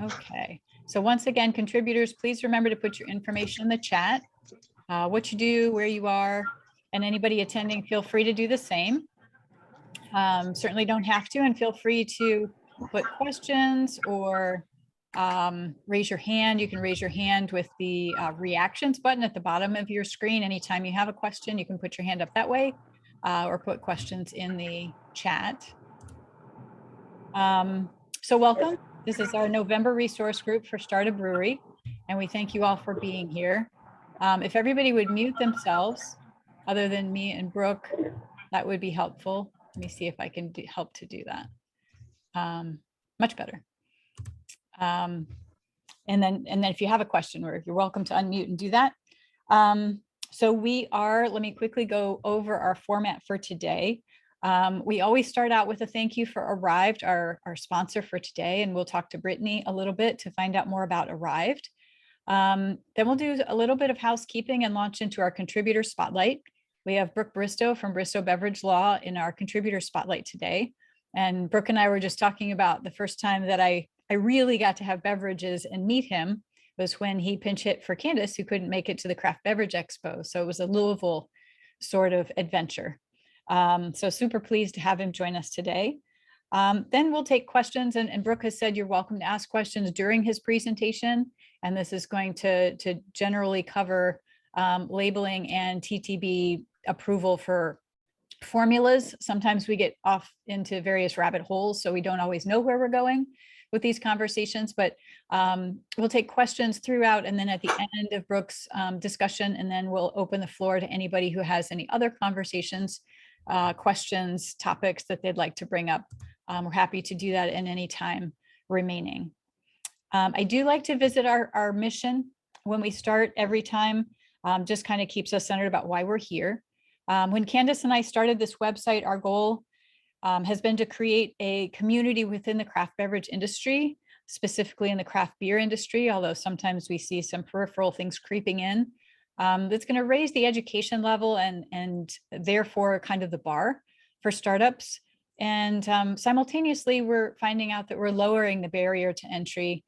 Okay. So once again, contributors, please remember to put your information in the chat, what you do, where you are, and anybody attending, feel free to do the same. Certainly don't have to, and feel free to put questions or raise your hand. You can raise your hand with the reactions button at the bottom of your screen. Anytime you have a question, you can put your hand up that way or put questions in the chat. So welcome. This is our November resource group for Start a Brewery, and we thank you all for being here. If everybody would mute themselves, other than me and Brooke, that would be helpful. Let me see if I can help to do that. Much better. And then if you have a question, or if you're welcome to unmute and do that. So let me quickly go over our format for today. We always start out with a thank you for Arrived, our sponsor for today, and we'll talk to Brittany a little bit to find out more about Arrived. Then we'll do a little bit of housekeeping and launch into our contributor spotlight. We have Brooke Bristow from Bristow Beverage Law in our contributor spotlight today. And Brooke and I were just talking about the first time that I really got to have beverages and meet him was when he pinch hit for Candace, who couldn't make it to the Craft Beverage Expo. So it was a Louisville sort of adventure. So super pleased to have him join us today. Then we'll take questions, and Brooke has said you're welcome to ask questions during his presentation. And this is going to generally cover labeling and TTB approval for formulas. Sometimes we get off into various rabbit holes, so we don't always know where we're going with these conversations, but we'll take questions throughout, and then at the end of Brooke's discussion, and then we'll open the floor to anybody who has any other conversations, questions, topics that they'd like to bring up. We're happy to do that in any time remaining. I do like to visit our mission when we start every time, just kind of keeps us centered about why we're here. When Candace and I started this website, our goal has been to create a community within the craft beverage industry, specifically in the craft beer industry, although sometimes we see some peripheral things creeping in, that's going to raise the education level and therefore kind of the bar for startups. And simultaneously, we're finding out that we're lowering the barrier to entry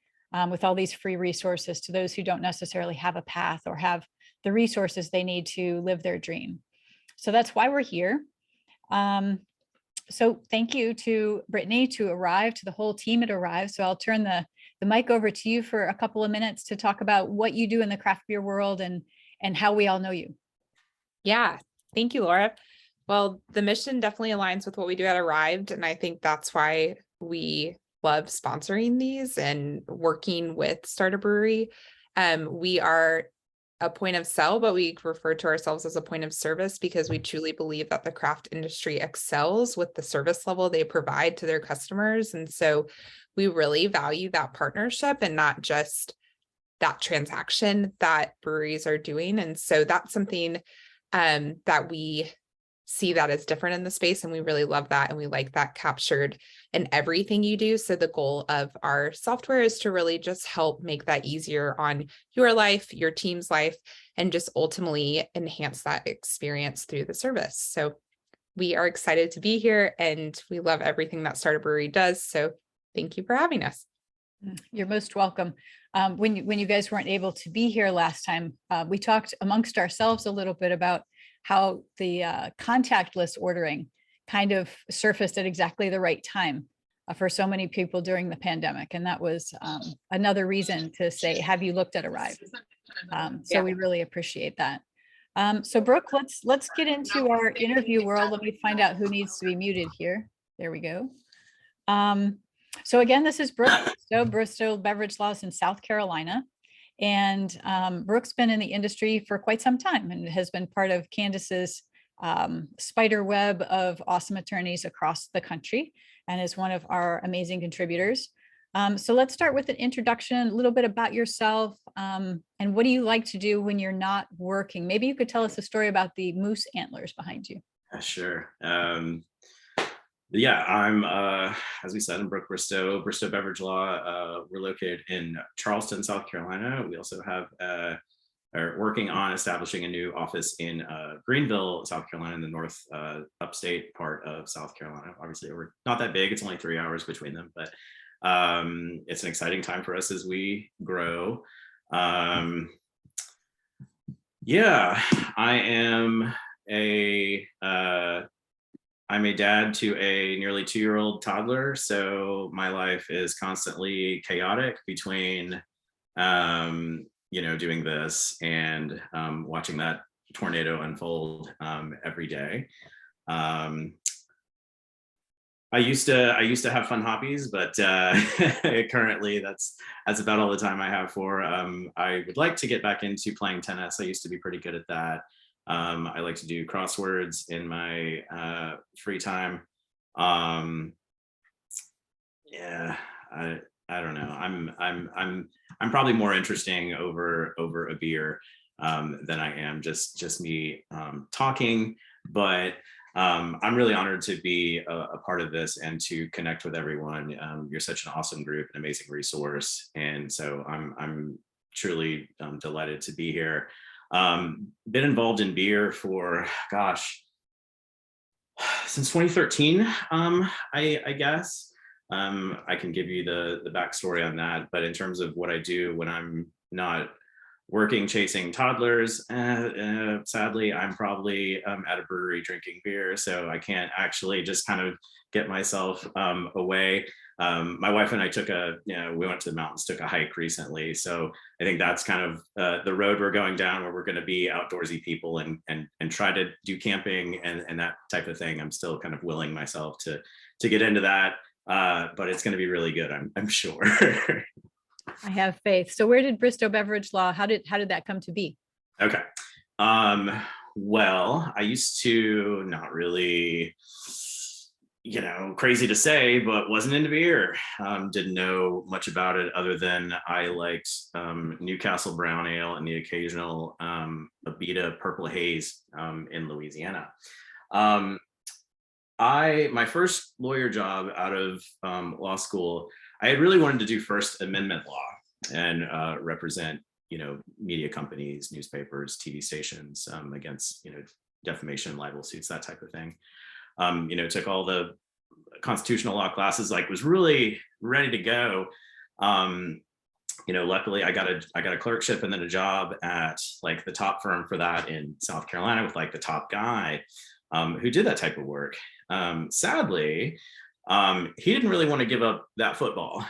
with all these free resources to those who don't necessarily have a path or have the resources they need to live their dream. So that's why we're here. So thank you to Brittany, to Arrive, to the whole team at Arrive. So I'll turn the mic over to you for a couple of minutes to talk about what you do in the craft beer world and how we all know you. Yeah, thank you, Laura. Well, the mission definitely aligns with what we do at Arrived, and I think that's why we love sponsoring these and working with Start a Brewery. We are a point of sale, but we refer to ourselves as a point of service because we truly believe that the craft industry excels with the service level they provide to their customers. And so we really value that partnership and not just that transaction that breweries are doing. And so that's something that we see that is different in the space, and we really love that, and we like that captured in everything you do. So the goal of our software is to really just help make that easier on your life, your team's life, and just ultimately enhance that experience through the service. So we are excited to be here, and we love everything that Start a Brewery does. So thank you for having us. You're most welcome. When you guys weren't able to be here last time, we talked amongst ourselves a little bit about how the contactless ordering kind of surfaced at exactly the right time for so many people during the pandemic. And that was another reason to say, have you looked at Arrive? So we really appreciate that. So Brooke, let's get into our interview world. Let me find out who needs to be muted here. There we go. So again, this is Brooke Bristow Beverage Laws in South Carolina. And Brooke's been in the industry for quite some time and has been part of Candace's spider web of awesome attorneys across the country and is one of our amazing contributors. So let's start with an introduction, a little bit about yourself, and what do you like to do when you're not working? Maybe you could tell us a story about the moose antlers behind you. Sure. Yeah, I'm, as we said, I'm Brooke Bristow Beverage Law. We're located in Charleston, South Carolina. We also have, are working on establishing a new office in Greenville, South Carolina, in the north upstate part of South Carolina. Obviously, we're not that big. It's only 3 hours between them, but It's an exciting time for us as we grow. Yeah, I'm a dad to a nearly 2-year-old toddler, so my life is constantly chaotic between doing this and watching that tornado unfold every day. I used to have fun hobbies, but currently that's about all the time I have for. I would like to get back into playing tennis. I used to be pretty good at that. I like to do crosswords in my free time. Yeah, I don't know. I'm probably more interesting over a beer than I am just me talking, but I'm really honored to be a part of this and to connect with everyone. You're such an awesome group, an amazing resource, and so I'm truly delighted to be here. Been involved in beer for, gosh, since 2013, I guess. I can give you the backstory on that, but in terms of what I do when I'm not working chasing toddlers, sadly I'm probably at a brewery drinking beer, so I can't actually just kind of get myself away. My wife and I we went to the mountains, took a hike recently, so I think that's kind of the road we're going down, where we're going to be outdoorsy people and try to do camping and that type of thing. I'm still kind of willing myself to get into that, but it's going to be really good, I'm sure. I have faith. So where did Bristow Beverage Law, how did that come to be? Okay. Well, I used to not really, crazy to say, but wasn't into beer. Didn't know much about it other than I liked Newcastle Brown Ale and the occasional Abita Purple Haze in Louisiana. My first lawyer job out of law school, I had really wanted to do First Amendment law and represent, media companies, newspapers, TV stations against, defamation, libel suits, that type of thing. Took all the constitutional law classes, was really ready to go. Luckily I got a clerkship and then a job at the top firm for that in South Carolina with the top guy who did that type of work. Sadly, he didn't really want to give up that football.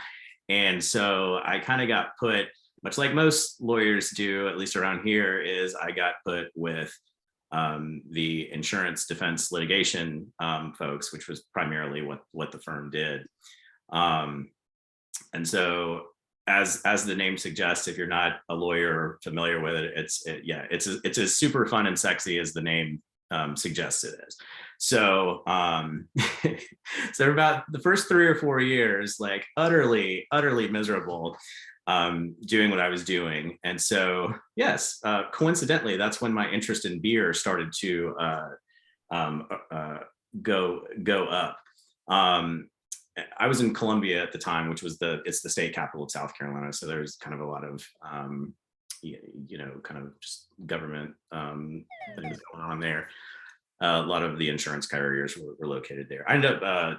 And so I kind of got put, much like most lawyers do, at least around here, is I got put with the insurance defense litigation folks, which was primarily what the firm did. And so as the name suggests, if you're not a lawyer or familiar with it, it's as super fun and sexy as the name suggests it is. So so about the first 3 or 4 years, utterly miserable doing what I was doing. And so yes, coincidentally, that's when my interest in beer started to go up. I was in Columbia at the time, which was it's the state capital of South Carolina, so there's kind of a lot of kind of just government things going on there. A lot of the insurance carriers were located there. I ended up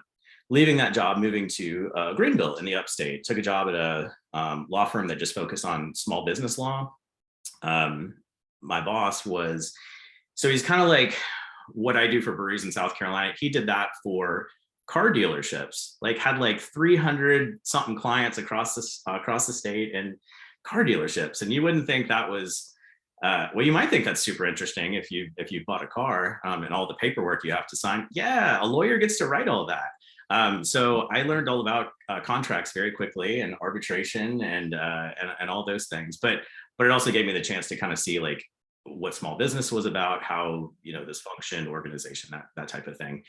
leaving that job, moving to Greenville in the upstate. Took a job at a law firm that just focused on small business law. My boss he's kind of like what I do for breweries in South Carolina. He did that for car dealerships, had 300 something clients across the state and car dealerships. And you wouldn't think that was you might think that's super interesting if you bought a car and all the paperwork you have to sign. Yeah, a lawyer gets to write all of that. So I learned all about contracts very quickly, and arbitration and all those things. But it also gave me the chance to kind of see what small business was about, how this functioned, organization, that type of thing.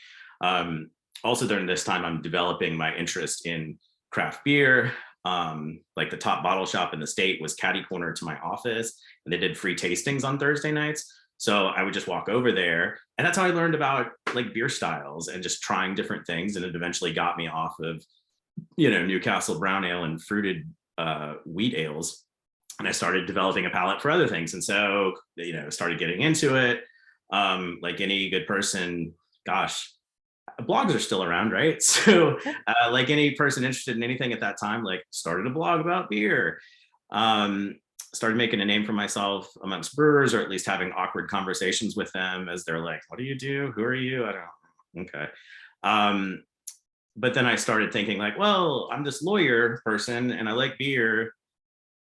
Also during this time, I'm developing my interest in craft beer. The top bottle shop in the state was catty corner to my office, and they did free tastings on Thursday nights. So I would just walk over there, and that's how I learned about beer styles and just trying different things. And it eventually got me off of, Newcastle Brown Ale and fruited wheat ales. And I started developing a palate for other things. And so, started getting into it. Like any good person, gosh, blogs are still around, right? So like any person interested in anything at that time, like started a blog about beer, started making a name for myself amongst brewers, or at least having awkward conversations with them as they're like, what do you do? Who are you? I don't know. Okay. But then I started thinking like, well, I'm this lawyer person and I like beer.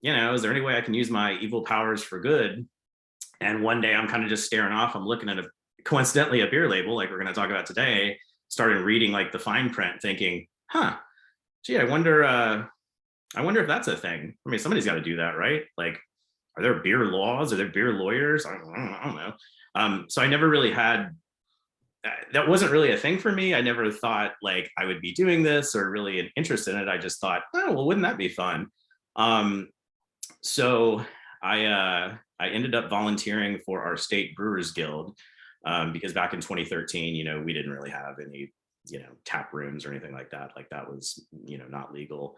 Is there any way I can use my evil powers for good? And one day I'm kind of just staring off. I'm looking at coincidentally a beer label like we're going to talk about today, started reading like the fine print thinking, gee, I wonder if that's a thing. I mean, somebody's got to do that, right? Like, are there beer laws? Are there beer lawyers? I don't know. So I never really had, that wasn't really a thing for me. I never thought like I would be doing this or really an interest in it. I just thought, oh, well, wouldn't that be fun? So I ended up volunteering for our state Brewers Guild, because back in 2013, we didn't really have any, tap rooms or anything like that. Like that was, not legal.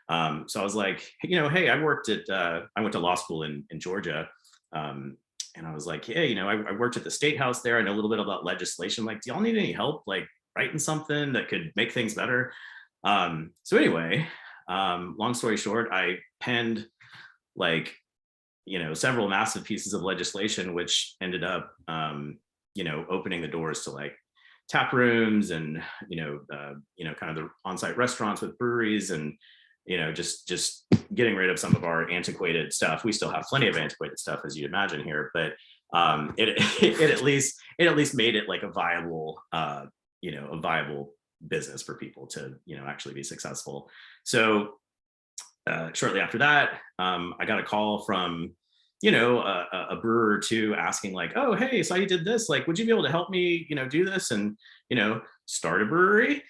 So I was like, hey, I went to law school in Georgia. And I was like, hey, I worked at the state house there. I know a little bit about legislation. Like, do y'all need any help, like writing something that could make things better? So anyway, long story short, I penned like, several massive pieces of legislation, which ended up, opening the doors to like tap rooms and, kind of the on-site restaurants with breweries and, just getting rid of some of our antiquated stuff. We still have plenty of antiquated stuff, as you'd imagine here, but it at least made it like a viable business for people to, actually be successful. So shortly after that, I got a call from, a brewer or two asking like, oh, hey, so you did this, like, would you be able to help me, do this and, start a brewery?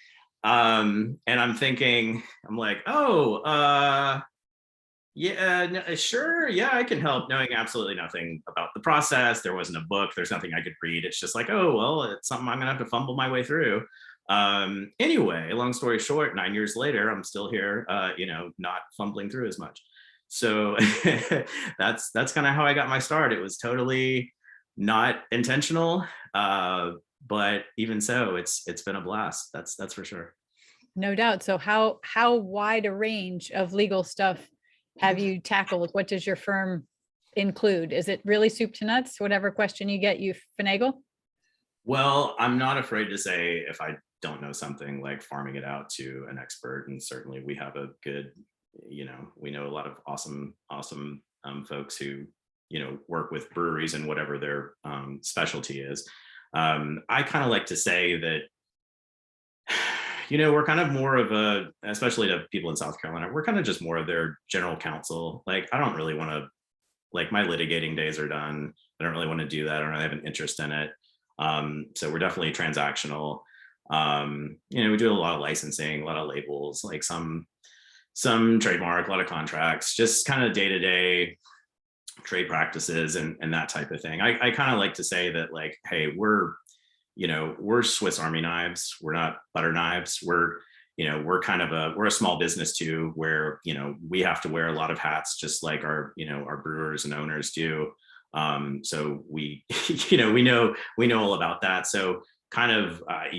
And I'm thinking, I'm like, oh, yeah, no, sure. Yeah, I can help, knowing absolutely nothing about the process. There wasn't a book. There's nothing I could read. It's just like, oh, well, it's something I'm going to have to fumble my way through. Anyway, long story short, 9 years later, I'm still here, not fumbling through as much. So that's kind of how I got my start. It was totally not intentional. But even so, it's been a blast. That's for sure. No doubt. So how wide a range of legal stuff have you tackled? What does your firm include? Is it really soup to nuts? Whatever question you get, you finagle? Well, I'm not afraid to say if I don't know something, like farming it out to an expert. And certainly we have a good, we know a lot of awesome folks who, work with breweries and whatever their specialty is. I kind of like to say that, we're kind of more of a, especially to people in South Carolina, we're kind of just more of their general counsel. Like, I don't really want to, like, my litigating days are done. I don't really want to do that. I don't really have an interest in it. So we're definitely transactional. We do a lot of licensing, a lot of labels, like some trademark, a lot of contracts, just kind of day-to-day trade practices and that type of thing. I kind of like to say that, like, hey, we're Swiss Army knives. We're not butter knives. We're a small business too, where, we have to wear a lot of hats, just like our brewers and owners do. So we, we know all about that. So kind of, I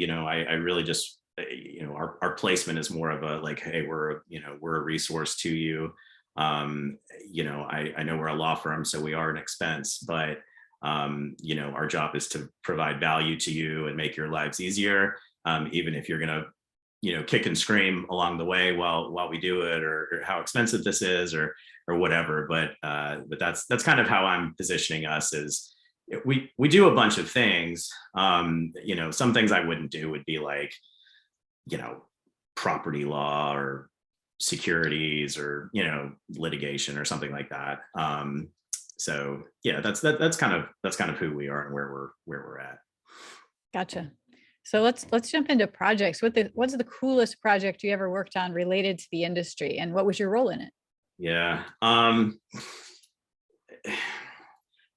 really just, our placement is more of a, like, hey, we're a resource to you. I know we're a law firm, so we are an expense, but our job is to provide value to you and make your lives easier, even if you're going to, kick and scream along the way while we do it, or how expensive this is, or whatever. But that's kind of how I'm positioning us. Is we do a bunch of things. Some things I wouldn't do would be like, property law or securities or, litigation or something like that. So yeah, that's kind of who we are and where we're at. Gotcha. So let's jump into projects. What's the coolest project you ever worked on related to the industry, and what was your role in it? Yeah.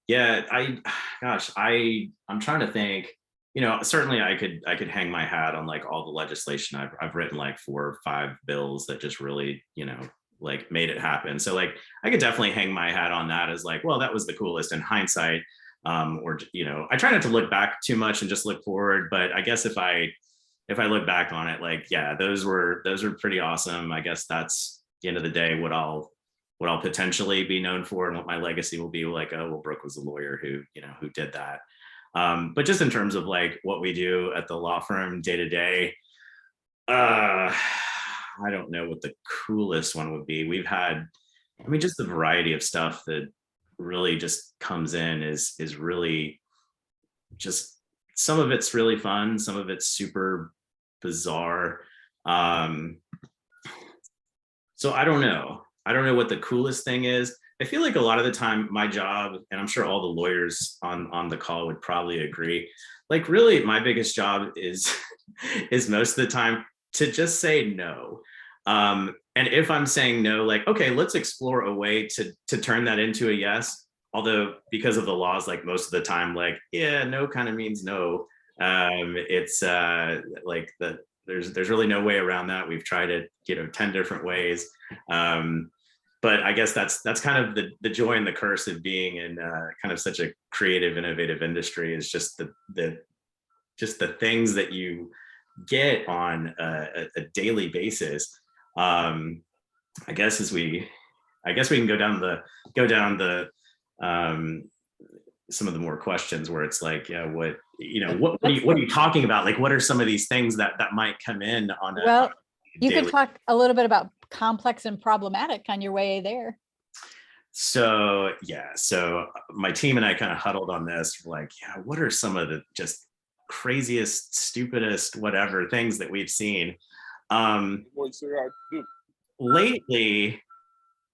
Yeah, I'm trying to think. Certainly I could hang my hat on like all the legislation. I've written like 4 or 5 bills that just really, like made it happen. So like I could definitely hang my hat on that as like, well, that was the coolest in hindsight. Or I try not to look back too much and just look forward. But I guess if I if I look back on it, like, yeah, those were pretty awesome. I guess that's the end of the day, what I'll potentially be known for, and what my legacy will be, like, oh, well, Brooke was a lawyer who, who did that. But just in terms of like what we do at the law firm day to day, I don't know what the coolest one would be. We've had, I mean, just the variety of stuff that really just comes in is really just, some of it's really fun, some of it's super bizarre. So I don't know what the coolest thing is. I feel like a lot of the time my job, and I'm sure all the lawyers on the call would probably agree, like really my biggest job is is most of the time to just say no. And if I'm saying no, like, okay, let's explore a way to turn that into a yes. Although because of the laws, like most of the time, like, yeah, no kind of means no. It's like that. There's really no way around that. We've tried it, 10 different ways. But I guess that's kind of the joy and the curse of being in kind of such a creative, innovative industry, is just the things that you get on a daily basis. I guess we can go down the some of the more questions where it's like, yeah, what are you talking about? Like, what are some of these things that might come in on a, well, you daily? could talk a little bit about complex and problematic on your way there. So yeah, so my team and I kind of huddled on this, like, yeah, what are some of the just craziest, stupidest, whatever things that we've seen? Lately,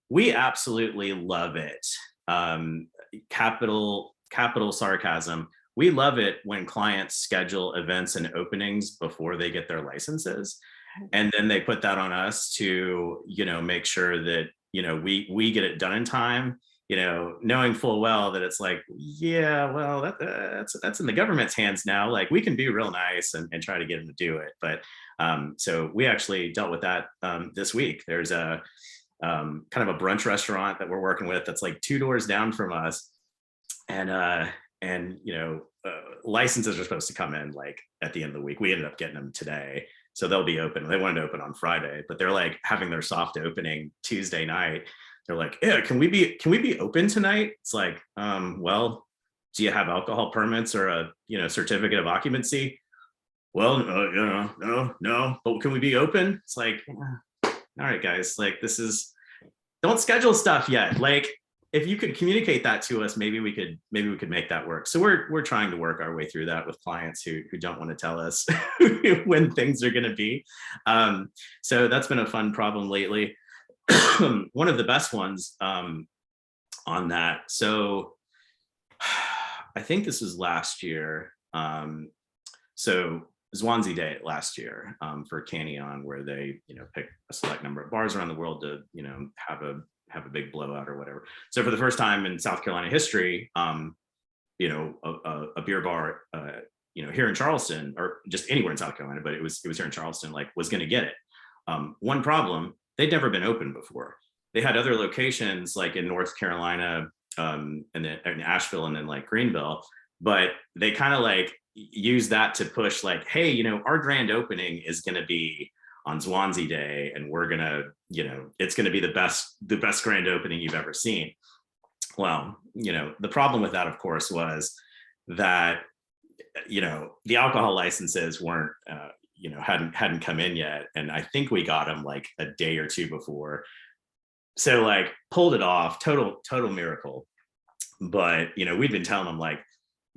we absolutely love it. Capital sarcasm. We love it when clients schedule events and openings before they get their licenses, and then they put that on us to make sure that we get it done in time, knowing full well that it's like, yeah, well, that's in the government's hands now. Like, we can be real nice and try to get them to do it. But so we actually dealt with that this week. There's a kind of a brunch restaurant that we're working with that's like 2 doors down from us, and licenses are supposed to come in like at the end of the week. We ended up getting them today, so they'll be open. They wanted to open on Friday, but they're like having their soft opening Tuesday night. They're like, yeah, can we be open tonight? It's like, well, do you have alcohol permits or a certificate of occupancy? Well, no, but can we be open? It's like, all right, guys, like, don't schedule stuff yet. Like, if you could communicate that to us, maybe we could make that work. So we're trying to work our way through that with clients who don't want to tell us when things are going to be. So that's been a fun problem lately. One of the best ones on that. So I think this was last year. So Swansea Day last year for Canyon, where they pick a select number of bars around the world to have a big blowout or whatever. So for the first time in South Carolina history, a beer bar here in Charleston, or just anywhere in South Carolina, but it was here in Charleston, like, was going to get it. One problem: they'd never been open before. They had other locations like in North Carolina, and then in Asheville, and then like Greenville, but they kind of like use that to push, like, hey, our grand opening is going to be on Swansea Day, and we're gonna, it's going to be the best grand opening you've ever seen. Well, the problem with that, of course, was that the alcohol licenses weren't hadn't come in yet, and I think we got them like a day or two before. So like, pulled it off, total miracle. But we'd been telling them, like,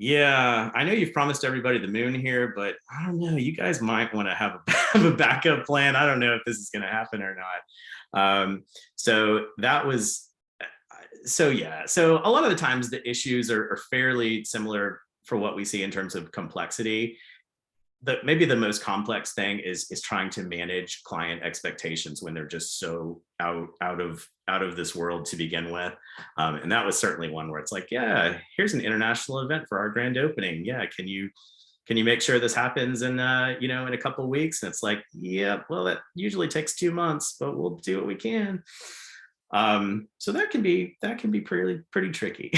yeah, I know you've promised everybody the moon here, but I don't know, you guys might want to have a backup plan. I don't know if this is going to happen or not. So that was, so yeah. So a lot of the times the issues are fairly similar for what we see in terms of complexity. Maybe the most complex thing is trying to manage client expectations when they're just so out of this world to begin with. And that was certainly one where it's like, yeah, here's an international event for our grand opening. Yeah, can you make sure this happens in in a couple of weeks? And it's like, yeah, well, that usually takes 2 months, but we'll do what we can. So that can be pretty tricky.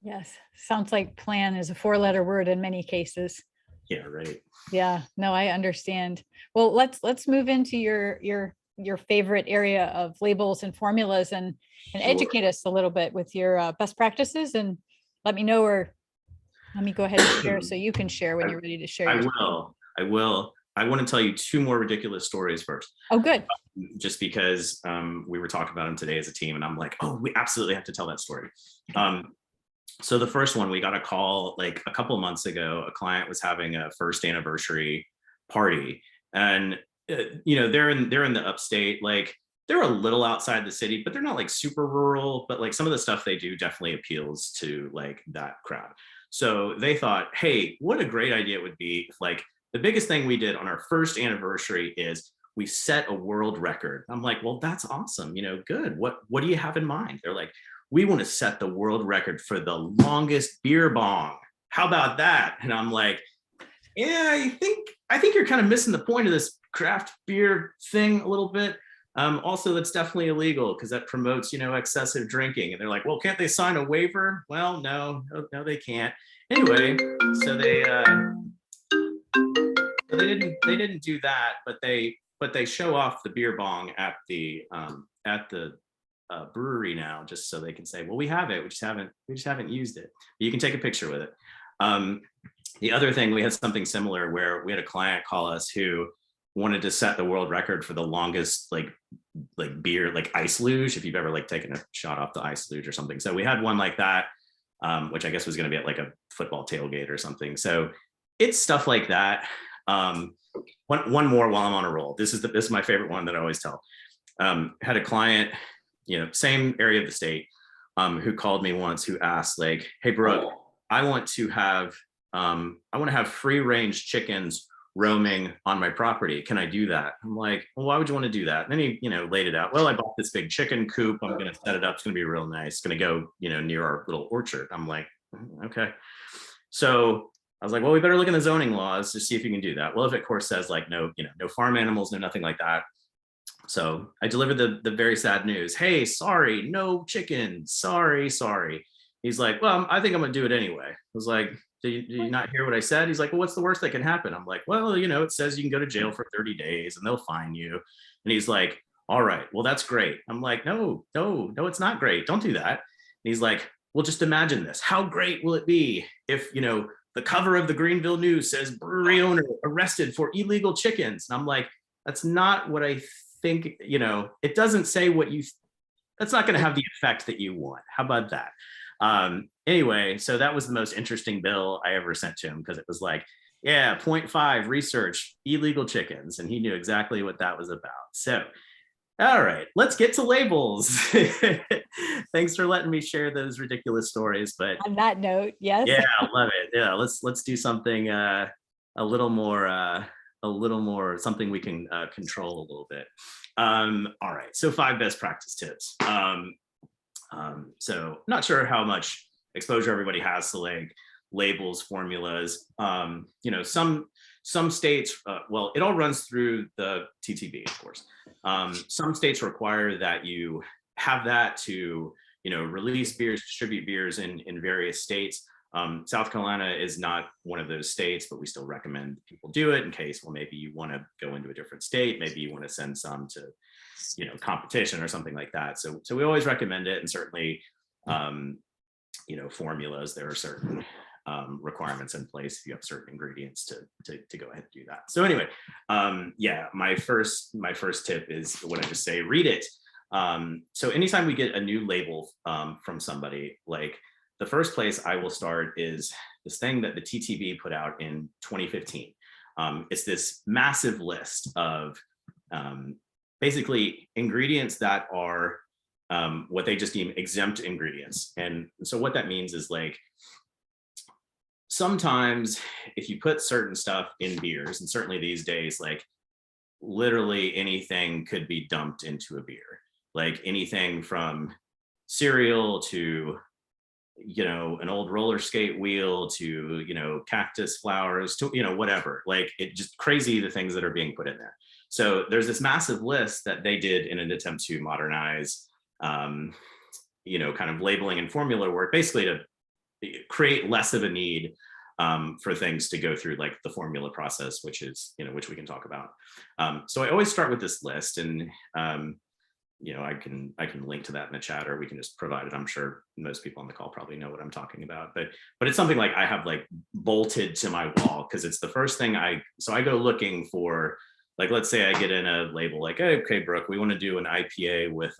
Yes, sounds like plan is a 4-letter word in many cases. Yeah, right. Yeah, no, I understand. Well, let's move into your favorite area of labels and formulas, and Sure. educate us a little bit with your best practices, and let me know, or let me go ahead and share so you can share when you're ready to share I your. will. I will. I want to tell you two more ridiculous stories first, Oh, good. just because we were talking about them today as a team, and I'm like, oh, we absolutely have to tell that story. So the first one, we got a call like a couple months ago. A client was having a first anniversary party, and they're in the upstate. Like they're a little outside the city, but they're not like super rural. But like some of the stuff they do definitely appeals to like that crowd. So they thought, hey, what a great idea it would be if like the biggest thing we did on our first anniversary is we set a world record. I'm like, well, that's awesome. Good. What do you have in mind? They're like, we want to set the world record for the longest beer bong. How about that? And I'm like, yeah, I think you're kind of missing the point of this craft beer thing a little bit. Also, that's definitely illegal because that promotes, excessive drinking. And they're like, well, can't they sign a waiver? Well, no, they can't. Anyway, so they didn't do that, but they show off the beer bong at the brewery now, just so they can say, well, we have it, we just haven't used it. But you can take a picture with it. The other thing, we had something similar where we had a client call us who wanted to set the world record for the longest like beer, like ice luge, if you've ever like taken a shot off the ice luge or something. So we had one like that, which I guess was going to be at like a football tailgate or something. So it's stuff like that. One more while I'm on a roll. This is my favorite one that I always tell. Had a client, same area of the state, who called me once, who asked like, hey, Brooke, I want to have free range chickens roaming on my property. Can I do that? I'm like, well, why would you want to do that? And then he, laid it out. Well, I bought this big chicken coop. I'm going to set it up. It's going to be real nice. It's going to go, near our little orchard. I'm like, okay. So I was like, well, we better look in the zoning laws to see if you can do that. Well, if it, of course, says like, no, no farm animals, no nothing like that. So I delivered the very sad news. Hey, sorry, no chicken. Sorry. He's like, well, I think I'm going to do it anyway. I was like, did you not hear what I said? He's like, well, what's the worst that can happen? I'm like, well, it says you can go to jail for 30 days and they'll fine you. And he's like, all right, well, that's great. I'm like, no, it's not great. Don't do that. And he's like, well, just imagine this. How great will it be if, the cover of the Greenville News says brewery owner arrested for illegal chickens? And I'm like, that's not what I think, it doesn't say that's not going to have the effect that you want. How about that? Anyway, so that was the most interesting bill I ever sent to him, because it was like, yeah, 0.5 research illegal chickens. And he knew exactly what that was about. So, all right, let's get to labels. Thanks for letting me share those ridiculous stories. But On that note, yes. yeah, I love it. Yeah, let's do something a little more something we can control a little bit. All right, so 5 best practice tips. So not sure how much exposure everybody has to like labels, formulas. Some states, well, it all runs through the TTB, of course. Some states require that you have that to, release beers, distribute beers in various states. South Carolina is not one of those states, but we still recommend people do it in case, well, maybe you want to go into a different state, maybe you want to send some to, competition or something like that. So we always recommend it. And certainly, formulas, there are certain requirements in place if you have certain ingredients to go ahead and do that. So anyway, my first tip is what I just say, read it. So anytime we get a new label from somebody, like the first place I will start is this thing that the TTB put out in 2015. It's this massive list of basically ingredients that are what they just deem exempt ingredients. And so what that means is like, sometimes if you put certain stuff in beers, and certainly these days, like literally anything could be dumped into a beer, like anything from cereal to, an old roller skate wheel to, cactus flowers to, whatever, like it just crazy, the things that are being put in there. So there's this massive list that they did in an attempt to modernize, kind of labeling and formula work, basically to create less of a need for things to go through like the formula process, which is, which we can talk about. So I always start with this list, and I can link to that in the chat, or we can just provide it. I'm sure most people on the call probably know what I'm talking about, but it's something like I have like bolted to my wall because it's the first thing I go looking for. Like, let's say I get in a label like, hey, okay, Brooke, we want to do an IPA with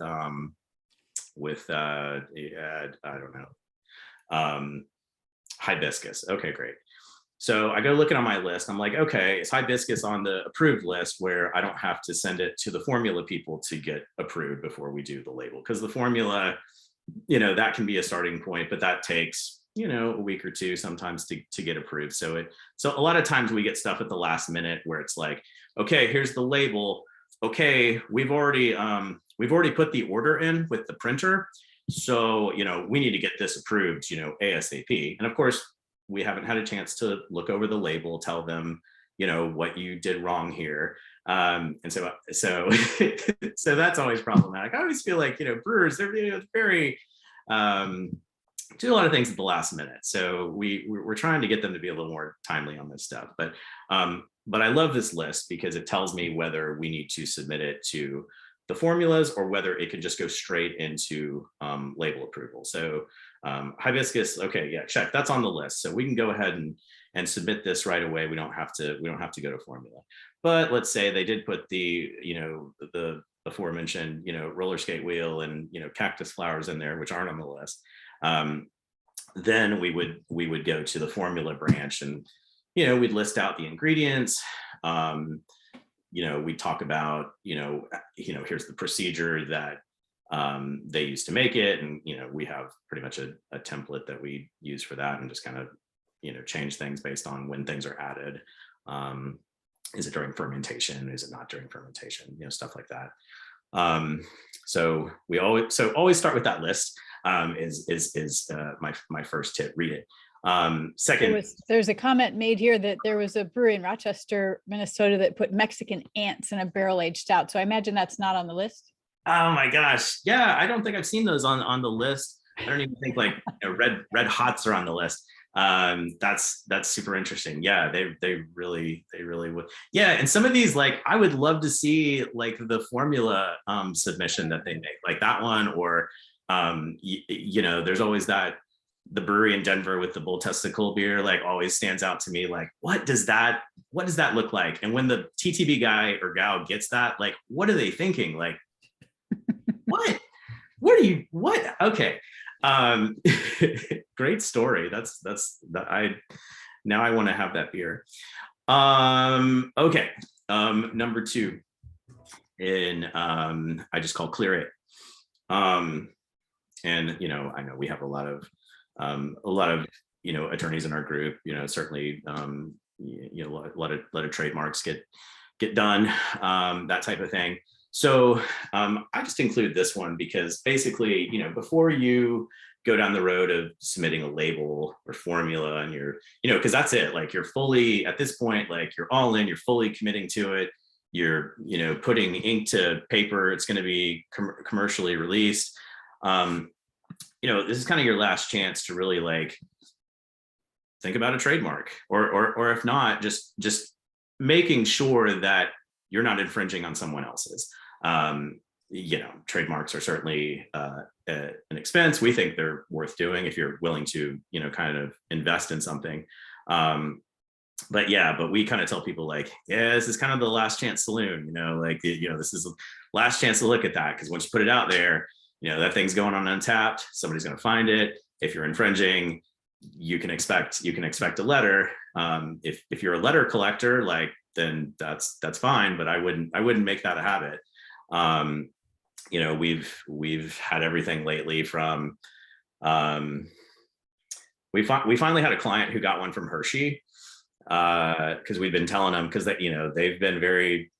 I don't know, hibiscus. Okay, great. So I go looking on my list. I'm like, okay, is hibiscus on the approved list where I don't have to send it to the formula people to get approved before we do the label? Because the formula, that can be a starting point, but that takes, a week or two sometimes to get approved. So a lot of times we get stuff at the last minute where it's like, okay, here's the label. Okay, we've already put the order in with the printer. So, we need to get this approved, ASAP. And of course, we haven't had a chance to look over the label, tell them, what you did wrong here. And so that's always problematic. I always feel like, brewers, they're very, do a lot of things at the last minute. So we're trying to get them to be a little more timely on this stuff. But I love this list because it tells me whether we need to submit it to the formulas or whether it can just go straight into label approval. So hibiscus, okay, yeah, check, that's on the list. So we can go ahead and submit this right away. We don't have to go to formula. But let's say they did put the aforementioned, roller skate wheel and, cactus flowers in there, which aren't on the list. Then we would go to the formula branch and, we'd list out the ingredients. We talk about, here's the procedure that they used to make it. And, we have pretty much a template that we use for that and just kind of, change things based on when things are added. Is it during fermentation? Is it not during fermentation? Stuff like that. So always start with that list. Is my first tip. Read it. Second, there's a comment made here that there was a brewery in Rochester, Minnesota that put Mexican ants in a barrel-aged stout. So I imagine that's not on the list. Oh my gosh. Yeah, I don't think I've seen those on the list. I don't even think like red hots are on the list. That's super interesting. Yeah, they really would. Yeah, and some of these, like, I would love to see like the formula submission that they make, like that one, or there's always the brewery in Denver with the bull testicle beer, like, always stands out to me. Like, what does that look like? And when the TTB guy or gal gets that, like, what are they thinking? Like, what okay. Great story. Now I want to have that beer. Okay. Number 2 I just call clear it. And I know we have a lot of attorneys in our group, certainly a lot of trademarks get done, that type of thing. So I just include this one because basically, before you go down the road of submitting a label or formula and because that's it, like, you're fully, at this point, like, you're all in, you're fully committing to it. You're, putting ink to paper. It's going to be commercially released. This is kind of your last chance to really, like, think about a trademark, or if not, just making sure that you're not infringing on someone else's. Trademarks are certainly an expense. We think they're worth doing if you're willing to, kind of invest in something. But we kind of tell people, like, yeah, this is kind of the last chance saloon, this is the last chance to look at that. Because once you put it out there, that thing's going on Untapped. Somebody's going to find it. If you're infringing, you can expect a letter. If you're a letter collector, like, then that's fine, but I wouldn't make that a habit. We've had everything lately from, we finally had a client who got one from Hershey, because we've been telling them, because they've been very,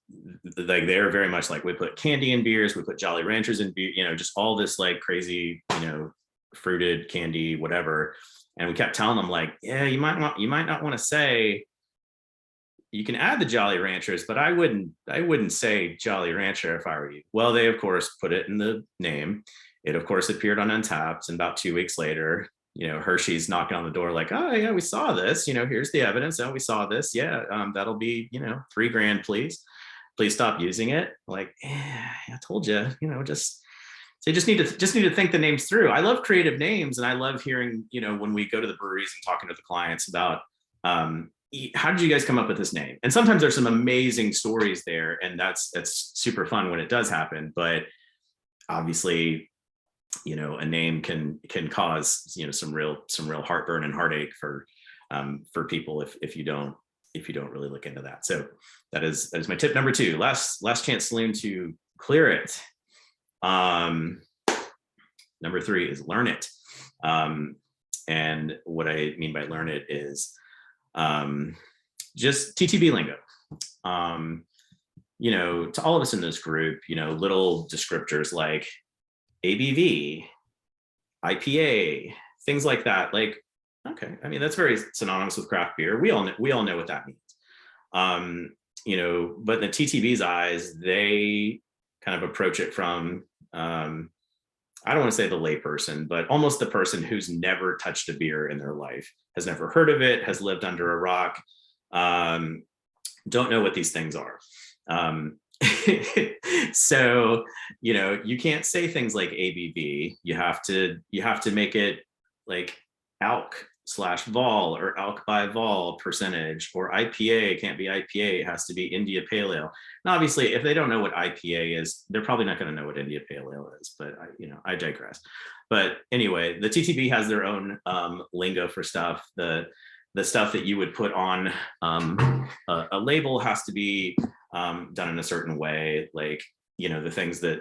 like, they're very much like, we put candy in beers, we put Jolly Ranchers in beer, just all this, like, crazy, fruited candy, whatever. And we kept telling them, like, yeah, you might not want to say, you can add the Jolly Ranchers, but I wouldn't say Jolly Rancher if I were you. Well, they of course put it in the name. It of course appeared on Untapped, and about 2 weeks later, Hershey's knocking on the door like, oh yeah, we saw this, here's the evidence. Oh, we saw this. Yeah. That'll be, $3,000, please stop using it. Like, I told you, just, so you just need to think the names through. I love creative names, and I love hearing, when we go to the breweries and talking to the clients about, how did you guys come up with this name? And sometimes there's some amazing stories there, and that's super fun when it does happen. But obviously, a name can cause some real heartburn and heartache for people if you don't really look into that. So that is my tip number 2. Last chance saloon to clear it. Number 3 is learn it. And what I mean by learn it is just TTB lingo. To all of us in this group, little descriptors like ABV, IPA, things like that. Like, okay, I mean, that's very synonymous with craft beer. We all know what that means. But in the TTB's eyes, they kind of approach it from, I don't want to say the layperson, but almost the person who's never touched a beer in their life, has never heard of it, has lived under a rock, don't know what these things are. So, you can't say things like ABV. You have to make it like alc/vol or alc by vol percentage, or IPA can't be IPA. It has to be India Pale Ale. And obviously, if they don't know what IPA is, they're probably not going to know what India Pale Ale is, but I digress. But anyway, the TTB has their own lingo for stuff. The stuff that you would put on a label has to be done in a certain way. Like, the things that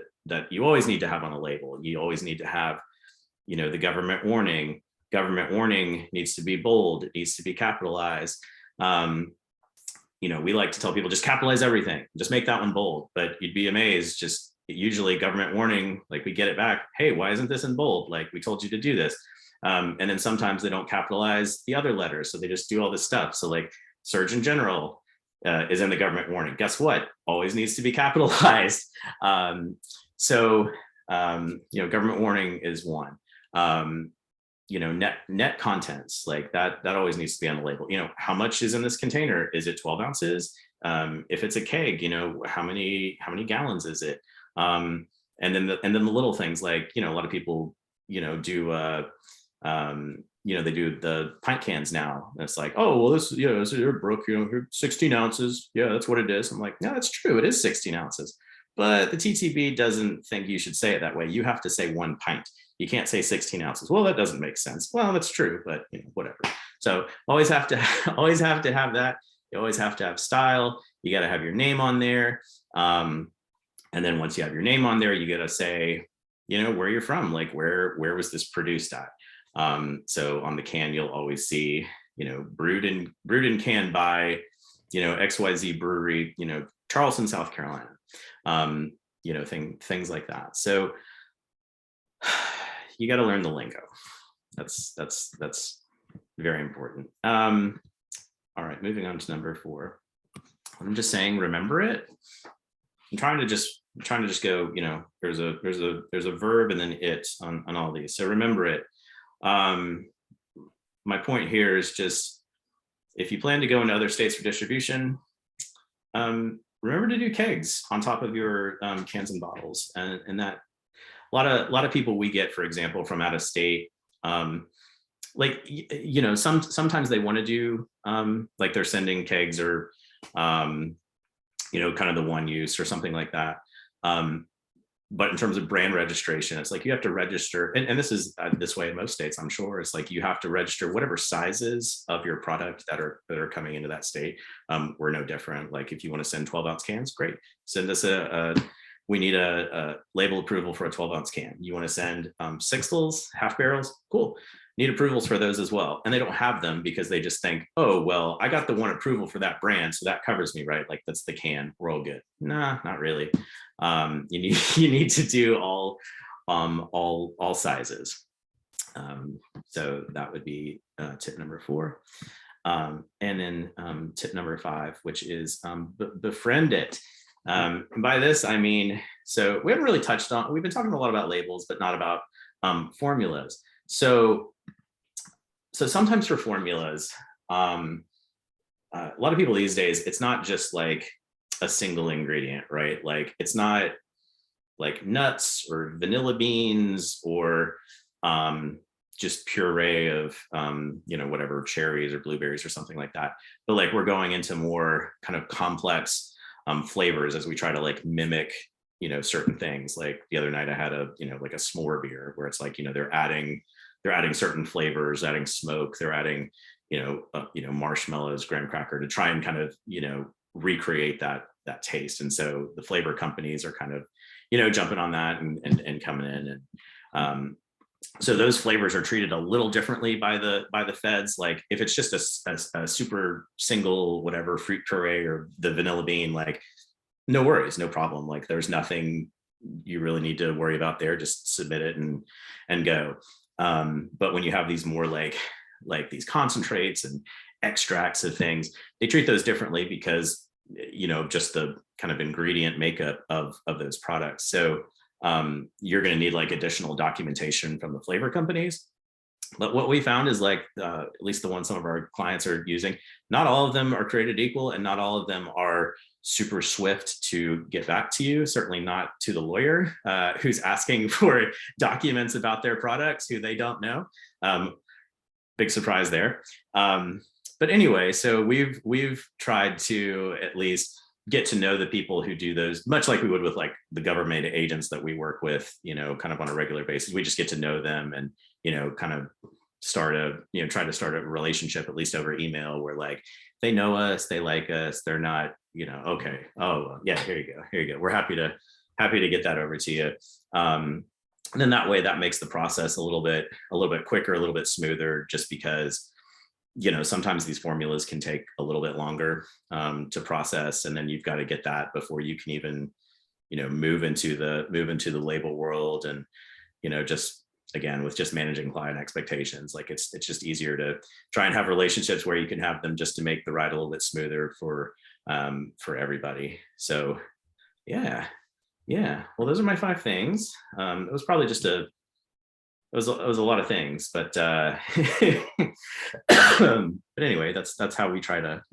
you always need to have on a label. You always need to have, the government warning. Government warning needs to be bold. It needs to be capitalized. We like to tell people just capitalize everything. Just make that one bold. But you'd be amazed. Just usually government warning, like we get it back. Hey, why isn't this in bold? Like we told you to do this. And then sometimes they don't capitalize the other letters. So they just do all this stuff. So like Surgeon General is in the government warning. Guess what? Always needs to be capitalized. Government warning is one. Net contents, like that always needs to be on the label. How much is in this container? Is it 12 ounces? If it's a keg, how many gallons is it? And then the little things like, a lot of people, do they do the pint cans now. And it's like, oh, well, this, Brooke, 16 ounces. Yeah, that's what it is. I'm like, no, that's true. It is 16 ounces. But the TTB doesn't think you should say it that way. You have to say 1 pint. You can't say 16 ounces. Well, that doesn't make sense. Well, that's true, but whatever. So always have to have that. You always have to have style. You got to have your name on there. And then once you have your name on there, you got to say, where you're from, like where was this produced at? So on the can, you'll always see, brewed and canned by, XYZ brewery, Charleston, South Carolina, things like that. So you got to learn the lingo. That's very important. All right, moving on to number 4. I'm just saying, remember it. I'm trying to just go, there's a verb and then it on all these. So remember it. My point here is just, if you plan to go into other states for distribution, remember to do kegs on top of your cans and bottles. And that a lot of people we get, for example, from out of state, sometimes they want to do like they're sending kegs or kind of the one use or something like that. But in terms of brand registration, it's like you have to register, and this is this way in most states, I'm sure. It's like you have to register whatever sizes of your product that are coming into that state. We're no different. Like if you want to send 12-ounce cans, great. Send us we need a label approval for a 12-ounce can. You want to send sixtels, half barrels? Cool. Need approvals for those as well. And they don't have them because they just think, oh, well, I got the one approval for that brand, so that covers me, right? Like that's the can, we're all good. Nah, not really. You need to do all sizes. So that would be tip number 4. And then tip number 5, which is befriend it. And by this, I mean, so we haven't really touched on, we've been talking a lot about labels, but not about formulas. So so sometimes for formulas, a lot of people these days, it's not just like a single ingredient, right? Like it's not like nuts or vanilla beans or just puree of whatever, cherries or blueberries or something like that. But like we're going into more kind of complex flavors as we try to like mimic certain things. Like the other night I had like a s'more beer where it's like they're adding certain flavors, adding smoke, they're adding marshmallows, graham cracker to try and kind of recreate that taste. And so the flavor companies are kind of jumping on that and coming in, and so those flavors are treated a little differently by the feds. Like if it's just a super single whatever fruit puree or the vanilla bean, like no worries, no problem. Like there's nothing you really need to worry about there. Just submit it and go. But when you have these more like these concentrates and extracts of things, they treat those differently because just the kind of ingredient makeup of those products. So you're going to need like additional documentation from the flavor companies. But what we found is like at least the ones some of our clients are using, not all of them are created equal, and not all of them are super swift to get back to you. Certainly not to the lawyer who's asking for documents about their products who they don't know. Big surprise there. But anyway, so we've tried to at least get to know the people who do those, much like we would with like the government agents that we work with, kind of on a regular basis. We just get to know them and, kind of try to start a relationship, at least over email, where like they know us, they like us, they're not, okay, oh yeah, here you go. We're happy to get that over to you. And then that way that makes the process a little bit quicker, a little bit smoother, just because sometimes these formulas can take a little bit longer to process, and then you've got to get that before you can even move into the label world. And just again, with just managing client expectations, like it's just easier to try and have relationships where you can have them just to make the ride a little bit smoother for everybody. So yeah, well, those are my 5 things. It was probably just it was a lot of things, but but anyway, that's how we try to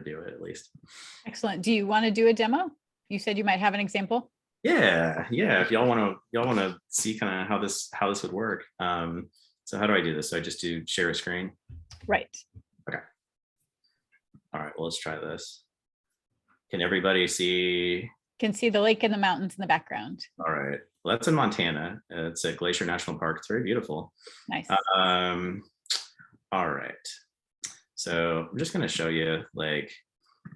do it, at least. Excellent. Do you want to do a demo? You said you might have an example. Yeah. If y'all want to see kind of how this would work. So how do I do this? So I just do share a screen. Right. Okay. All right. Well, let's try this. Can everybody see? Can see the lake and the mountains in the background. All right. Well, that's in Montana. It's at Glacier National Park. It's very beautiful. Nice. All right. So I'm just going to show you like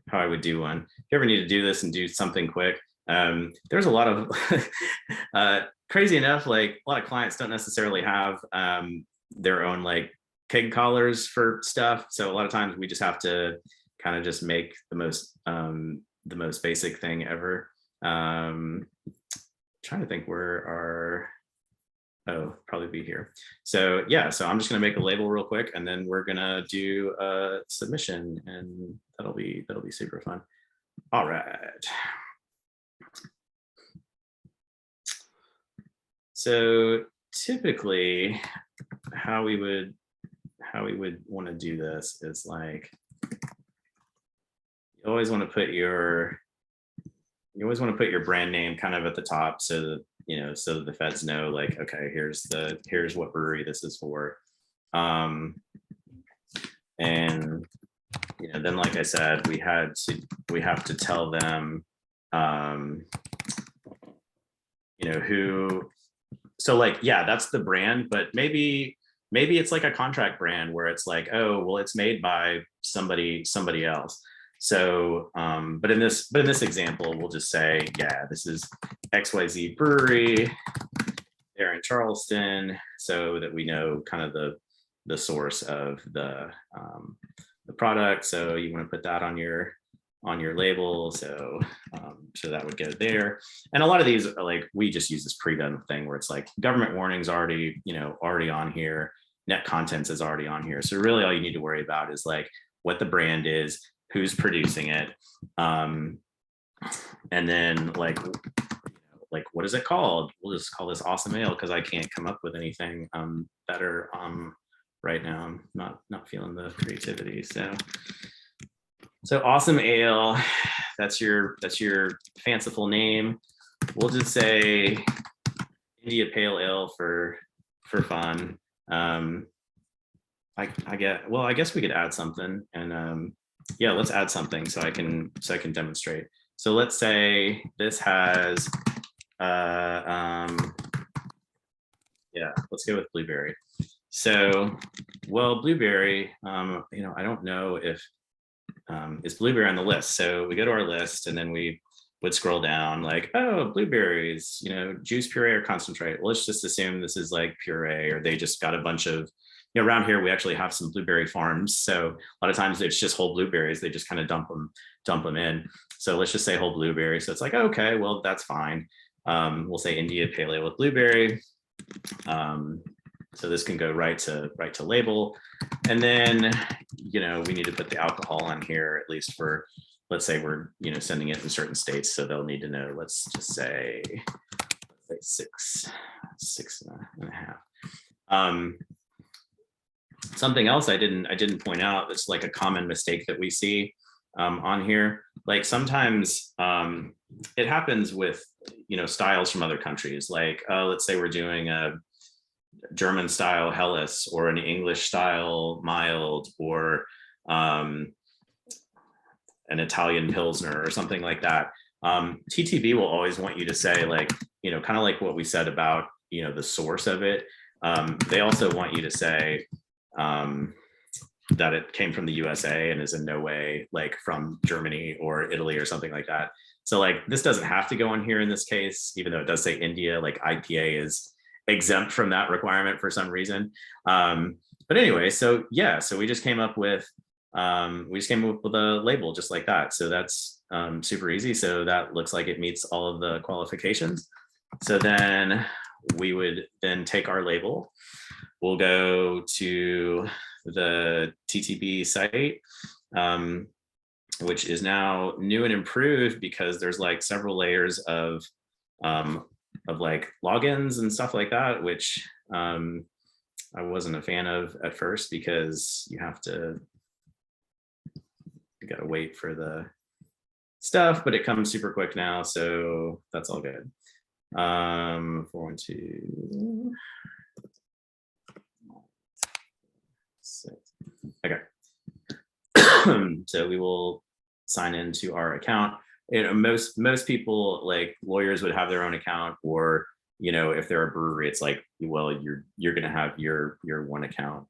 how I would do one. If you ever need to do this and do something quick, there's a lot of crazy enough, like a lot of clients don't necessarily have their own like keg collars for stuff. So a lot of times we just have to kind of just make the most basic thing ever. Trying to think where probably be here. So yeah, so I'm just gonna make a label real quick, and then we're gonna do a submission, and that'll be super fun. All right. So typically how we would want to do this is like, you always want to put your brand name kind of at the top, so that so that the feds know, like, okay, here's what brewery this is for. And then like I said, we have to tell them who. So like, yeah, that's the brand, but maybe it's like a contract brand where it's like, oh, well, it's made by somebody else. So, but in this example, we'll just say, yeah, this is XYZ Brewery. They're in Charleston, so that we know kind of the source of the product. So you want to put that on your label. So that would go there. And a lot of these are like, we just use this pre-done thing where it's like government warnings already on here. Net contents is already on here. So really all you need to worry about is like what the brand is, who's producing it, and then like what is it called? We'll just call this Awesome Ale, because I can't come up with anything better right now. I'm not feeling the creativity. So awesome ale. That's your fanciful name. We'll just say India Pale Ale for fun. I guess we could add something, and yeah, let's add something so I can demonstrate. So let's say this has yeah, let's go with blueberry. So, well, blueberry, I don't know if is blueberry on the list. So we go to our list and then we would scroll down like, oh, blueberries, juice, puree, or concentrate. Well, let's just assume this is like puree, or they just got a bunch of, around here we actually have some blueberry farms. So a lot of times it's just whole blueberries. They just kind of dump them in. So let's just say whole blueberry. So it's like, okay, well, that's fine. We'll say India Pale Ale with blueberry. So this can go right to label. And then, we need to put the alcohol on here, at least for, let's say we're, sending it in certain states. So they'll need to know, let's just say 6.5. Something else I didn't point out that's like a common mistake that we see on here. Like sometimes it happens with, styles from other countries. Like, let's say we're doing a German style Helles or an English style mild, or an Italian Pilsner or something like that. TTB will always want you to say, like, kind of like what we said about, the source of it. They also want you to say that it came from the USA and is in no way like from Germany or Italy or something like that. So like this doesn't have to go in here in this case, even though it does say India. Like IPA is exempt from that requirement for some reason. But anyway, so yeah, so we just came up with a label just like that. So that's super easy. So that looks like it meets all of the qualifications. So then we would then take our label. We'll go to the TTB site, which is now new and improved because there's like several layers of like logins and stuff like that, which I wasn't a fan of at first because you gotta wait for the stuff, but it comes super quick now, so that's all good. 412 6. Okay. So we will sign into our account. Most people, like lawyers, would have their own account, or if they're a brewery, it's like, well, you're gonna have your one account.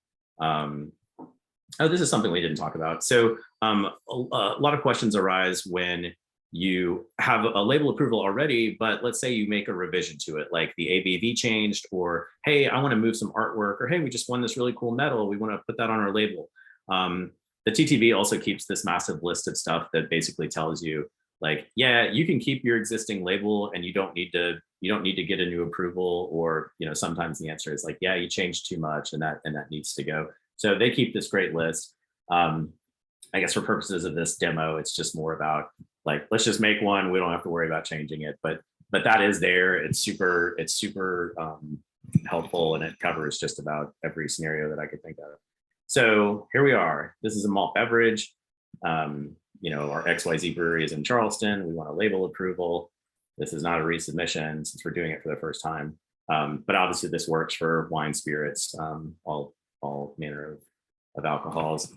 Oh, this is something we didn't talk about. So a lot of questions arise when you have a label approval already, but let's say you make a revision to it, like the ABV changed, or hey, I want to move some artwork, or hey, we just won this really cool medal, we want to put that on our label. The TTB also keeps this massive list of stuff that basically tells you, like, yeah, you can keep your existing label and you don't need to get a new approval, or sometimes the answer is like, yeah, you changed too much and that needs to go. So they keep this great list. I guess for purposes of this demo, it's just more about like, let's just make one. We don't have to worry about changing it, but that is there. It's super helpful, and it covers just about every scenario that I could think of. So here we are. This is a malt beverage. Our XYZ brewery is in Charleston. We want a label approval. This is not a resubmission since we're doing it for the first time. But obviously this works for wine, spirits, all manner of alcohols.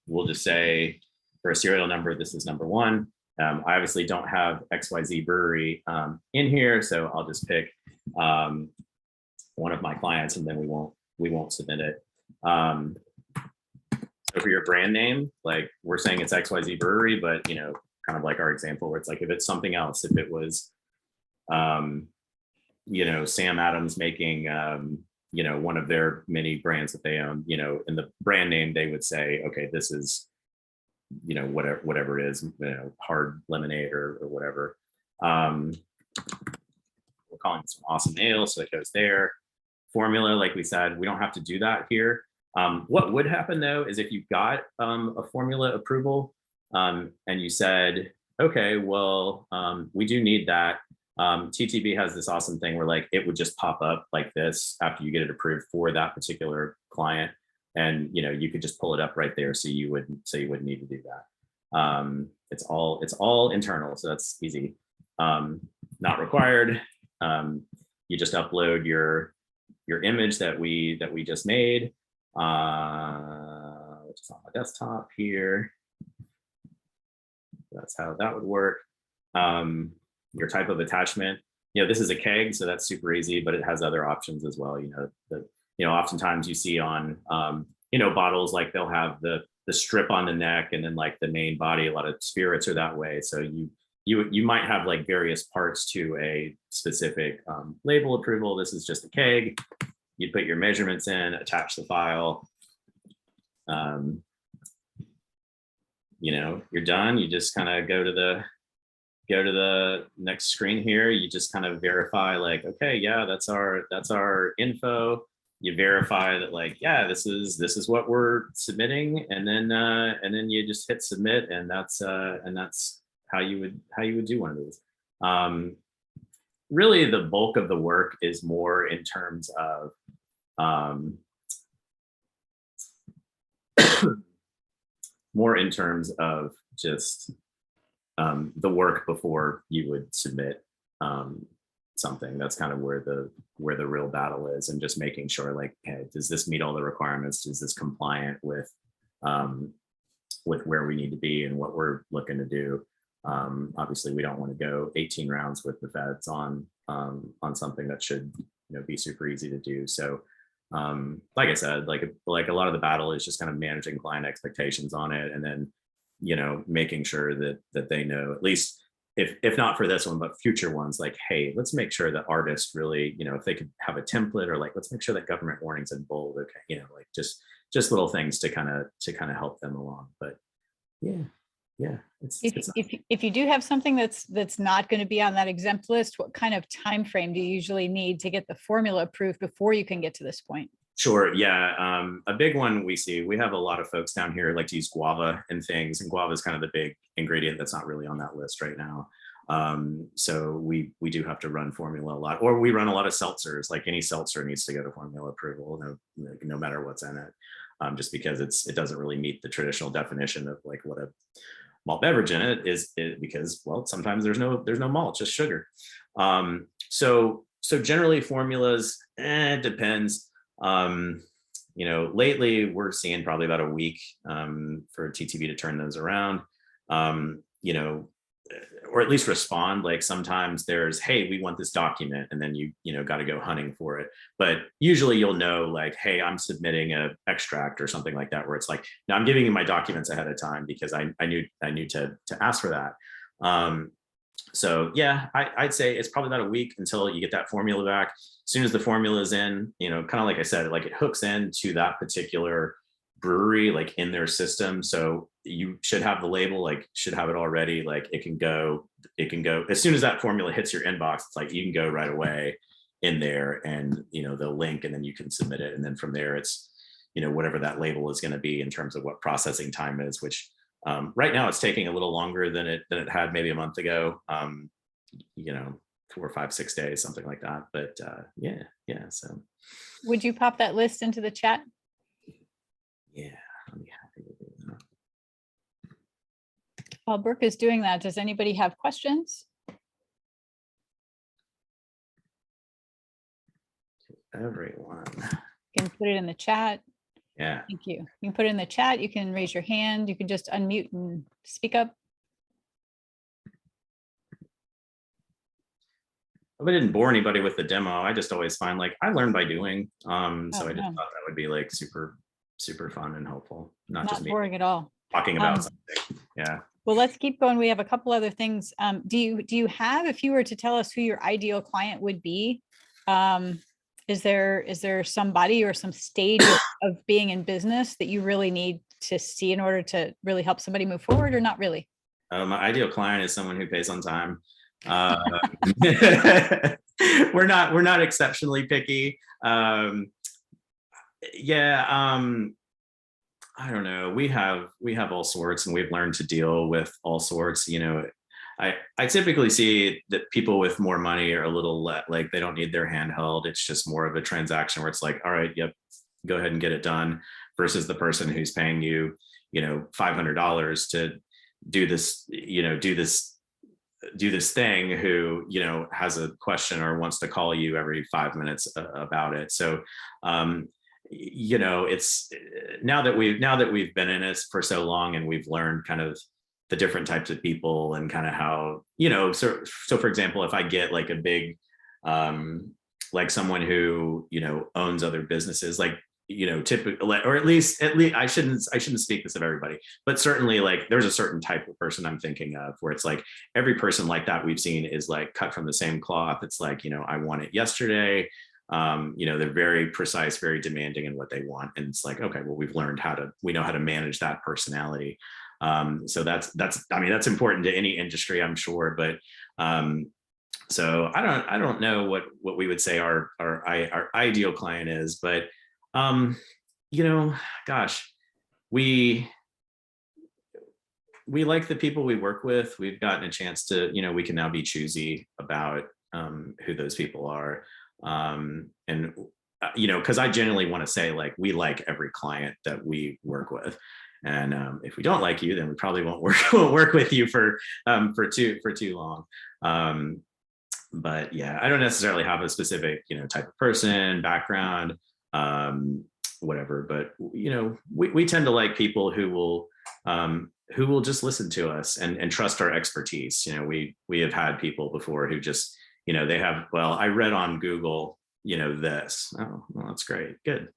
We'll just say for a serial number, this is number 1. I obviously don't have XYZ brewery in here, so I'll just pick one of my clients, and then we won't submit it. So for your brand name, like we're saying it's XYZ brewery, but kind of like our example where it's like, if it's something else, if it was Sam Adams making one of their many brands that they own, in the brand name, they would say, okay, this is, whatever it is, hard lemonade or whatever. We're calling this one Awesome Ale, so it goes there. Formula, like we said, we don't have to do that here. What would happen though is if you got a formula approval and you said, okay, well, we do need that. TTB has this awesome thing where like it would just pop up like this after you get it approved for that particular client, and you could just pull it up right there, so you wouldn't need to do that. It's all internal, so that's easy. Not required. You just upload your image that we just made, which is on my desktop here. That's how that would work. Your type of attachment. This is a keg, so that's super easy, but it has other options as well. Oftentimes you see on bottles, like they'll have the strip on the neck and then like the main body. A lot of spirits are that way. So you might have like various parts to a specific label approval. This is just a keg. You put your measurements in, attach the file. You're done. You just kind of go to the next screen here. You just kind of verify like, okay, yeah, that's our info. You verify that like, yeah, this is what we're submitting, and then you just hit submit, and that's how you would do one of these. Really, the bulk of the work is more in terms of just the work before you would submit something. That's kind of where the real battle is, and just making sure like, hey, does this meet all the requirements? Is this compliant with where we need to be and what we're looking to do? Obviously, we don't want to go 18 rounds with the feds on something that should be super easy to do. So like I said, like a lot of the battle is just kind of managing client expectations on it, and then making sure that they know, at least if not for this one, but future ones, like, hey, let's make sure that artists really, if they could have a template, or like, let's make sure that government warnings in bold, okay, like just little things to kind of help them along. But yeah, if you do have something that's not going to be on that exempt list, what kind of time frame do you usually need to get the formula approved before you can get to this point? Sure. Yeah. A big one we have a lot of folks down here like to use guava and things, and guava is kind of the big ingredient that's not really on that list right now. So we do have to run formula a lot, or we run a lot of seltzers. Like any seltzer needs to go to formula approval, no matter what's in it, just because it doesn't really meet the traditional definition of like what a malt beverage in it is, because, well, sometimes there's no malt, just sugar. So generally formulas, it depends. Lately we're seeing probably about a week for TTB to turn those around, or at least respond. Like sometimes there's, hey, we want this document, and then you got to go hunting for it. But usually you'll know like, hey, I'm submitting a extract or something like that, where it's like, now I'm giving you my documents ahead of time because I knew to ask for that. So yeah, I'd say it's probably about a week until you get that formula back. As soon as the formula is in, kind of like I said, like it hooks into that particular brewery, like in their system. So you should have the label, like should have it already. Like it can go as soon as that formula hits your inbox. It's like you can go right away in there, and they'll link, and then you can submit it. And then from there, it's whatever that label is going to be in terms of what processing time is, which right now it's taking a little longer than it had maybe a month ago. 4, 5, 6 days, something like that. But yeah. So would you pop that list into the chat? Yeah, I'll be happy to do that. While Brooke is doing that, does anybody have questions? Everyone. You can put it in the chat. Yeah. Thank you. You can put it in the chat. You can raise your hand. You can just unmute and speak up. I didn't bore anybody with the demo. I just always find like I learn by doing. So I just thought that would be like super fun and helpful. Not just me boring at all. Talking about something. Yeah. Well, let's keep going. We have a couple other things. Do you have, if you were to tell us who your ideal client would be, is there somebody or some stage of being in business that you really need to see in order to really help somebody move forward, or not really? My ideal client is someone who pays on time. We're not exceptionally picky. I don't know. We have all sorts, and we've learned to deal with all sorts. I typically see that people with more money are a little like they don't need their hand held. It's just more of a transaction where it's like, all right, yep, go ahead and get it done, versus the person who's paying you, $500 to do this, do this thing, who has a question or wants to call you every 5 minutes about it. So it's now that we've been in it for so long, and we've learned kind of the different types of people, and kind of how, so for example, if I get like a big like someone who owns other businesses, like typically, or at least I shouldn't speak this of everybody, but certainly like there's a certain type of person I'm thinking of, where it's like every person like that we've seen is like cut from the same cloth. It's like, I want it yesterday. They're very precise, very demanding in what they want, and it's like, okay, well, we know how to manage that personality. So that's important to any industry, I'm sure, but so I don't know what we would say our ideal client is, but gosh, we like the people we work with. We've gotten a chance to, we can now be choosy about who those people are. And because I generally want to say, like, we like every client that we work with. And if we don't like you, then we probably won't work with you for too long. But yeah, I don't necessarily have a specific, type of person, background, whatever. But we tend to like people who will just listen to us and trust our expertise. We have had people before who just, they have, well, I read on Google, this. Oh, well, that's great. Good.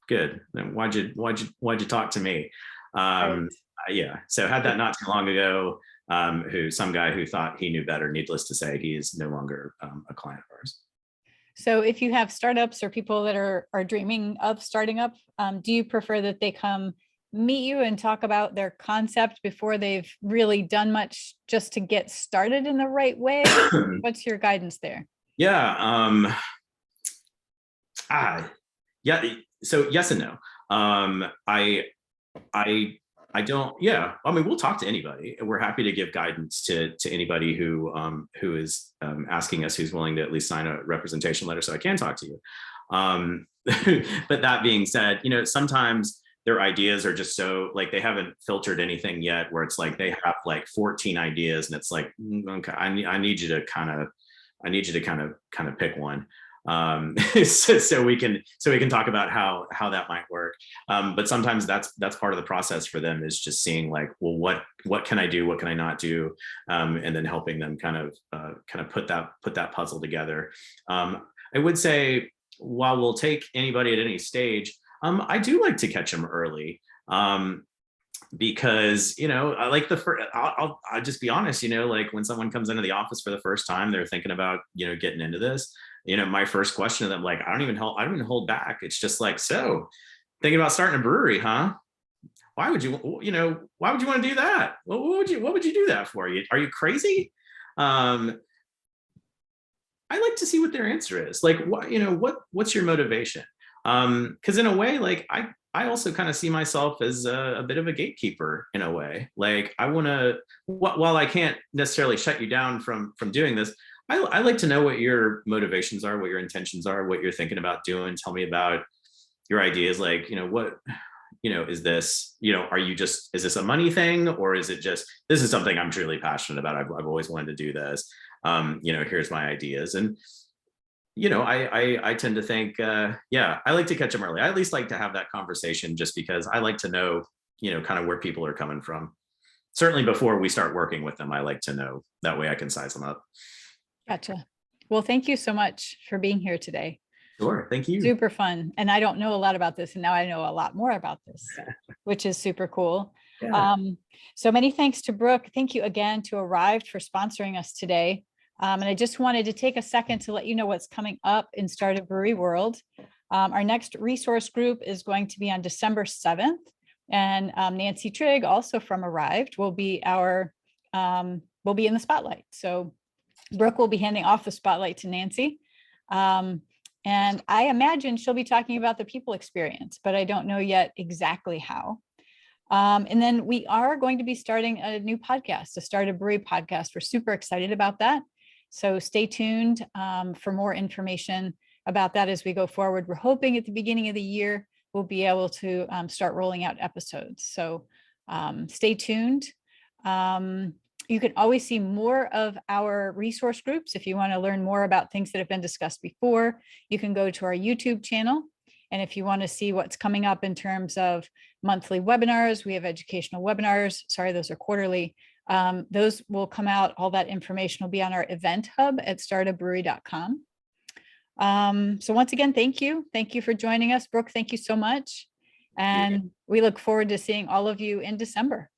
Then why'd you talk to me? Right. Yeah. So had that not too long ago, some guy who thought he knew better. Needless to say, he is no longer a client of ours. So if you have startups or people that are dreaming of starting up, do you prefer that they come meet you and talk about their concept before they've really done much, just to get started in the right way? What's your guidance there? Yeah. Yeah. So yes and no. I don't. Yeah. I mean, we'll talk to anybody. We're happy to give guidance to anybody who is asking us, who's willing to at least sign a representation letter, so I can talk to you. But that being said, sometimes their ideas are just so, like, they haven't filtered anything yet, where it's like they have like 14 ideas, and it's like, okay, I need you to kind of pick one. So we can talk about how that might work. But sometimes that's part of the process for them, is just seeing, like, well, what can I do? What can I not do? And then helping them kind of put that puzzle together. I would say, while we'll take anybody at any stage, I do like to catch them early. Because I like I'll just be honest, like, when someone comes into the office for the first time, they're thinking about getting into this. My first question to them, like, I don't even hold back. It's just like, so thinking about starting a brewery, huh? Why would you want to do that? What would you do that for? Are you crazy? I like to see what their answer is. Like, what's your motivation? Because in a way, like, I also kind of see myself as a bit of a gatekeeper in a way. Like, I want to, while I can't necessarily shut you down from doing this, I like to know what your motivations are, what your intentions are, what you're thinking about doing. Tell me about your ideas. Like, what, is this, is this a money thing, or is it just, this is something I'm truly passionate about. I've always wanted to do this. Here's my ideas. And, I tend to think, I like to catch them early. I at least like to have that conversation, just because I like to know, kind of where people are coming from. Certainly before we start working with them, I like to know, that way I can size them up. Gotcha. Well, thank you so much for being here today. Sure. Thank you. Super fun. And I don't know a lot about this, and now I know a lot more about this, which is super cool. Yeah. So many thanks to Brooke. Thank you again to Arrived for sponsoring us today. And I just wanted to take a second to let you know what's coming up in Startup Brewery world. Our next resource group is going to be on December 7th. And Nancy Trigg, also from Arrived, will be in the spotlight. So Brooke will be handing off the spotlight to Nancy. And I imagine she'll be talking about the people experience, but I don't know yet exactly how. And then we are going to be starting a new podcast, a Start a Brewery podcast. We're super excited about that. So stay tuned for more information about that as we go forward. We're hoping at the beginning of the year, we'll be able to start rolling out episodes. So stay tuned. You can always see more of our resource groups. If you want to learn more about things that have been discussed before, you can go to our YouTube channel. And if you want to see what's coming up in terms of monthly webinars, we have educational webinars. Sorry, those are quarterly. Those will come out. All that information will be on our event hub at startabrewery.com. So once again, thank you. Thank you for joining us. Brooke, thank you so much. And we look forward to seeing all of you in December.